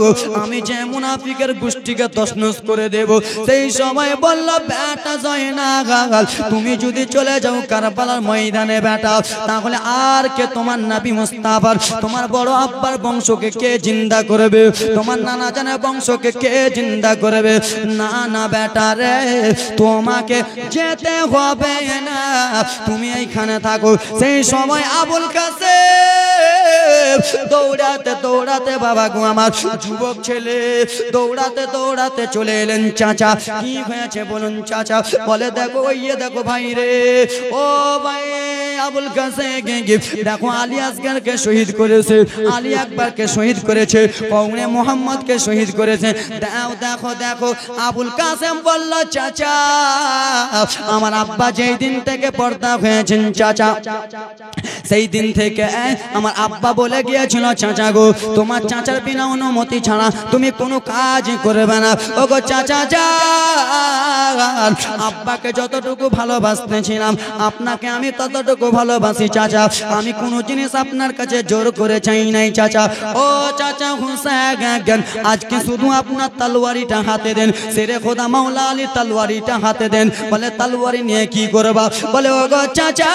আমি যে মুনাফিকের গোষ্ঠীকে তছনছ করে দেব সেই সময় বলল বেটা জয়নাল তুমি যদি চলে যাও কারবালার ময়দানে বেটা তাহলে আর কে তোমার নবী মুস্তাফার তোমার বড় আব্বার বংশকে কে জিন্দা করবে তোমার নানা জানের বংশকে কে জিন্দা করবে না না বেটা রে তোমাকে যেতে হবে না তুমি এইখানে থাকো সেই সময় আবুল কাসেম দৌড়াতে দৌড়াতে বাবা গো আমার যুবক ছেলে দৌড়াতে দৌড়াতে চলে এলেন চাচা কি হয়েছে বলুন চাচা বলে দেখো ওইয়ে দেখো ভাই রে ও ভাই আবুল কাসেম দেখো আলী আসগরকে শহীদ করেছে আলী আকবরকে শহীদ করেছে কওমে মোহাম্মদকে শহীদ করেছে দেখো দেখো আবুল কাসেম বলল চাচা আমার আব্বা যেই দিন থেকে পর্দা হয়েছেন চাচা সেই দিন থেকে আমার আব্বা বলে গিয়েছিল চাচা গো তোমার চাচার বিনা অনুমতি ছাড়া তুমি কোনো কাজ করবে না ও গো চাচা যান আব্বাকে যতটুকু ভালোবাসতেছিলাম আপনাকে আমি ততটুকু ভালোবাসি চাচা আমি কোনো জিনিস আপনার কাছে জোর করে চাই নাই চাচা ও চাচা হুসেন আজকে শুধু আপনার তলোয়ারিটা হাতে দেন শেরে খোদা মাওলা আলী তলোয়ারিটা হাতে দেন বলে তলোয়ারি নিয়ে কি করবা বলে ও গো চাচা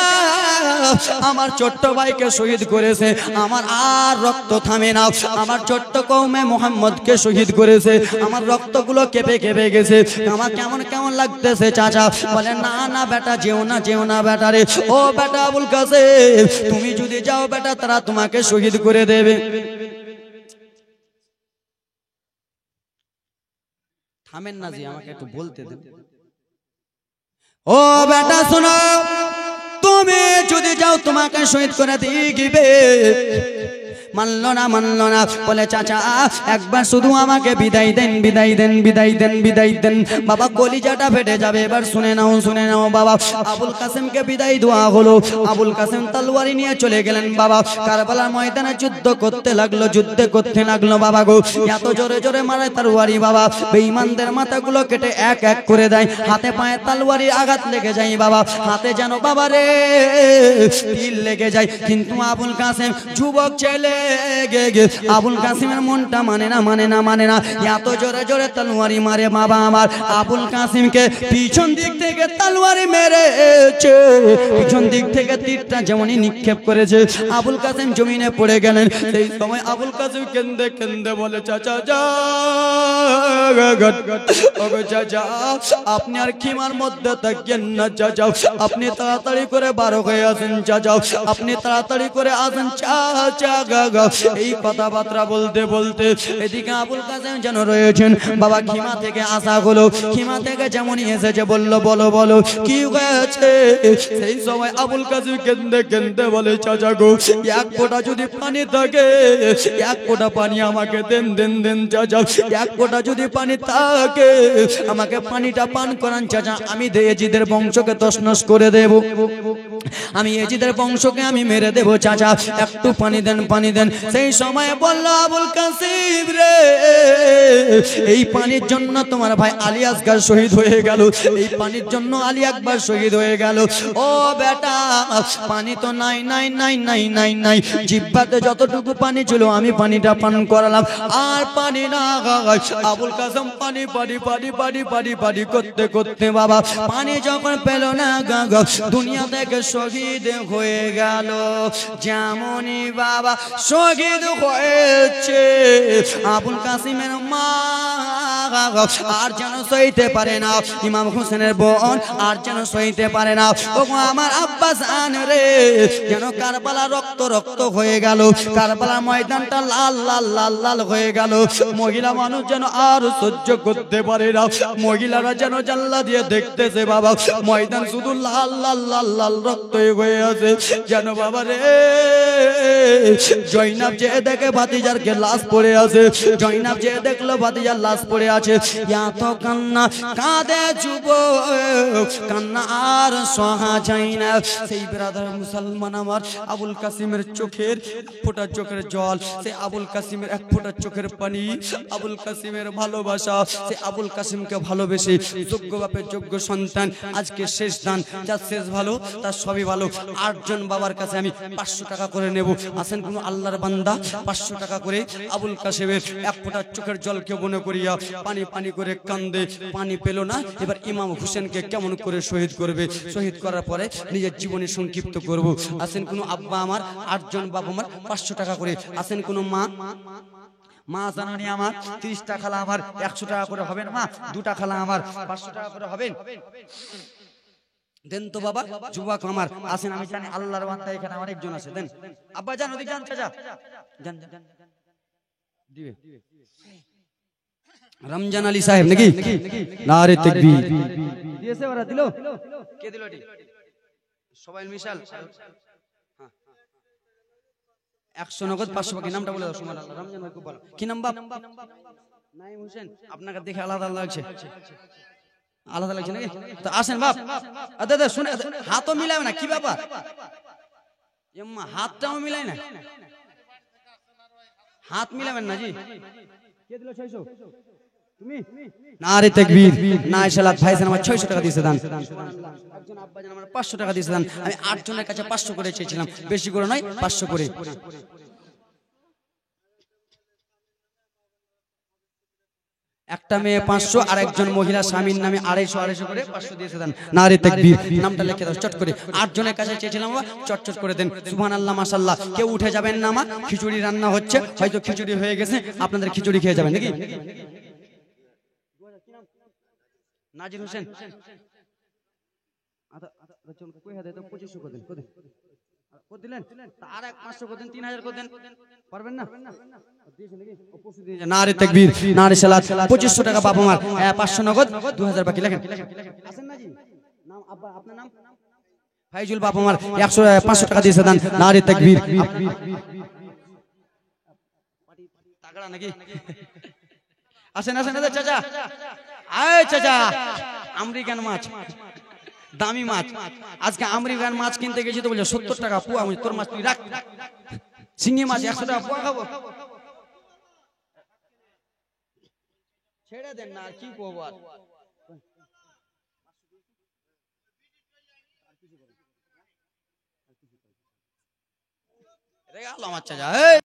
আমার ছোট্ট ভাইকে শহীদ করেছে আমার আর রক্ত থামে না আমার ছোট্ট কওমে মোহাম্মদকে শহীদ করেছে আমার রক্তগুলো কেঁপে কেঁপে গেছে আমার কেমন কেমন লাগতেছে চাচা বলে না না বেটা যেও না বেটা রে ও বেটা আবুল কাসেম তুমি যদি যাও বেটা তারা তোমাকে শহীদ করে দেবে থামেন না জি আমাকে একটু বলতে দেন ও বেটা শোনো তুমি যদি যাও তোমাকে শহীদ করে দিবে মানলো না বলে চাচা একবার শুধু আমাকে বিদায় দেন বাবা কলিজাটা ফেটে যাবে এবার শুনে নাও বাবা আবুল কাসেমকে বিদায় দেওয়া হলো আবুল কাসেম তলোয়ারি নিয়ে চলে গেলেন বাবা কারবালার ময়দানে যুদ্ধ করতে লাগলো বাবা গো এত জোরে জোরে মারে তলোয়ারি বাবা বেঈমানদের মাথাগুলো কেটে এক এক করে দেয় হাতে পায়ে তলোয়ারি আঘাত লেগে যায় বাবা হাতে যেন বাবা রে তীর লেগে যায় কিন্তু আবুল কাসেম যুবক ছেলে আবুল কাসেমের মনটা মানে না এত জোরে জোরে তলোয়ারি মারে বাবা আমার আবুল কাসেমকে পিছন দিক থেকে তলোয়ারি মেরেছে পিছন দিক থেকে তীরটা যেমনই নিক্ষেপ করেছে আবুল কাসেম জমিনে পড়ে গেলেন সেই সময় আবুল কাসেম কেন্দে বলে চাচা যা চাচা আপনি আর খিমার মধ্যে থাকেন না চাচা আপনি তাড়াতাড়ি করে বারো হয়ে আসেন চাচা আপনি তাড়াতাড়ি করে আসেন চাচা এই কথাবার্তা বলতে বলতে এদিকে আবুল কাসেম যেন রয়েছেন বাবা খিমা থেকে আসা হলো খিমা থেকে যেমনই এসেছে বললো বলো কি হয়েছে সেই সময় আবুল কাসেম কেন্দে বলে চাচা গো এক ফোঁটা যদি পানি থাকে এক ফোঁটা পানি আমাকে দেন চাচা এক ফোঁটা যদি পানি থাকে আমাকে পানিটা পান করান চাচা আমি এজিদের বংশকে তছনছ করে দেব আমি এজিদের বংশকে আমি মেরে দেব চাচা একটু পানি দেন সেই সময় বলল আবুল কাসেম রে এই পানির জন্য তোমার ভাই আলী আসগর শহীদ হয়ে গেল এই পানির জন্য আলী আকবর শহীদ হয়ে গেল ও বেটা পানি তো নাই জিহ্বাতে যতটুকু পানি ছিল আমি পানিটা পান করালাম আর পানি না আবুল কাসেম পানি করতে বাবা পানি যখন পেল না দুনিয়া থেকে শহীদ হয়ে গেল, যেমনই বাবা শহীদ হয়েছে আবুল কাসিমের মা আর যেন সইতে পারে না, ইমাম হোসেনের বোন আর যেন সইতে পারে না। ও আমার আব্বাস আন রে, যেন কারবালা রক্ত রক্ত হয়ে গেল, কারবালা ময়দানটা লাল লাল লাল লাল হয়ে গেল। মহিলা মানুষ যেন আর সহ্য করতে পারে না, মহিলারা যেন জানলা দিয়ে দেখতেছে বাবা ময়দান শুধু লাল লাল লাল লাল রক্ত হয়ে আছে, যেন বাবা রে জয়নাব যে দেখে ভাতিজার কে লাশ পড়ে আছে, জয়নাব যে দেখলো ভাতিজার লাশ পড়ে আছে, এত কান্না কাঁদে যুবক, কান্না আর সহা যায় না। সেই ব্রাদার মুসলমান আমার আবুল কাসিমের চোখের ফোঁটা চোখের জল, সে আবুল কাসিমের এক ফোঁটা চোখের পানি, আবুল কাসিমের ভালোবাসা, সে আবুল কাসিমকে ভালোবেসে যোগ্য বাপের যোগ্য সন্তান আজকে শেষ দান, যার শেষ ভালো তার সবই ভালো। 8 জন বাবার কাছে আমি 500 টাকা করে নেব, আসেন কোন আল্লাহর বান্দা 500 টাকা করে আবুল কাসিমের এক ফোঁটা চোখের জলকে মনে করিয়া পানি পানি করে কান্দে, পানি পেল না, এবার ইমাম হোসেনকে কেমন করে শহীদ করবে, শহীদ করার পরে নিজের জীবনে সংক্ষিপ্ত করব। আসেন কোন আব্বা আমার 8 জন বাবা আমার 500 টাকা করে, আসেন কোন মা, মা জানানি আমার 30 টাকা খালা আমার 100 টাকা করে হবেন, মা 2 টাকা খালা আমার 500 টাকা করে হবেন, দেন তো বাবা। যুবক আমার আসেন, আমি জানি আল্লাহর বান্দা এখানে অনেকজন আছে, দেন আব্বা জান ওদিকে যান, চাচা যান যান দিবে রমজান আলী সাহেব নাকি, নারে তাকবীর দিয়েছে, ওরা দিল, কে দিল এটি সবাই মিশাল 100 নগদ 500 বাকি। নামটা বলে দাও, সুবহানাল্লাহ, রমজান ভাই খুব ভালো, কি নাম বাপ? নাইম হোসেন, আপনাকে দেখে আলাদা লাগছে, আলাদা লাগছে নাকি? তো আসেন বাপ, দাদা শুনে হাতও মিলাবে না, কি ব্যাপার এম্মা, হাতটাও মিলাই না, হাত মিলাবেন না জি, কে দিল 600? তুমি? নারে তাকবীর, না ইনশাআল্লাহ ভাইজান আমার 600 টাকা দিয়েছে দান, সুবহানাল্লাহ। একজন আব্বাজান আমার 500 টাকা দিয়েছে দান, আমি 8 জনের কাছে 500 করে চেয়েছিলাম, বেশি করে নয় 500 করে। একটা মেয়ে 500 আর একজন মহিলা স্বামীর নামে 250 করে 500 দিয়েছে দেন, নারে তাকবীর, নামটা লিখে দাও চট করে। 8 জনের কাছে চেয়েছিলাম, চট চট করে দেন, সুবহানাল্লাহ মাশাআল্লাহ। কেউ উঠে যাবেন না, মা খিচুড়ি রান্না হচ্ছে, হয়তো খিচুড়ি হয়ে গেছে, আপনাদের খিচুড়ি খেয়ে যাবেন নাকি? নাজির হোসেন, আদা চল কই হাতে তো 2500 করে দেন, করে দেন, করে দিলেন, আর এক 500 করে দেন, 3000 করে দেন, পারবেন না? নারে তাকবীর, নারে সালাত। 2500 টাকা বাবা আমার, 500 নগদ, 2000 বাকি। লেখেন, আসেন না জি, নাম আব্বা, আপনার নাম? ফাইজুল বাবা আমার 500 টাকা দিয়েছে দান, নারে তাকবীর। তাগড়া নাকি? আসেন আসেন চাচা, আয় চাচা, আমেরিকান মাছ, দামি মাছ, আজকে আমেরিকান মাছ কিনতে গেছি তো বলছে 70 টাকা পোয়া, তোর মাছ তুই রাখ, শিঙি মাছ 100 টাকা পোয়া খাবো, ছেড়ে দেন না, আর কি করবো আর, রে গেল আমার চাচা।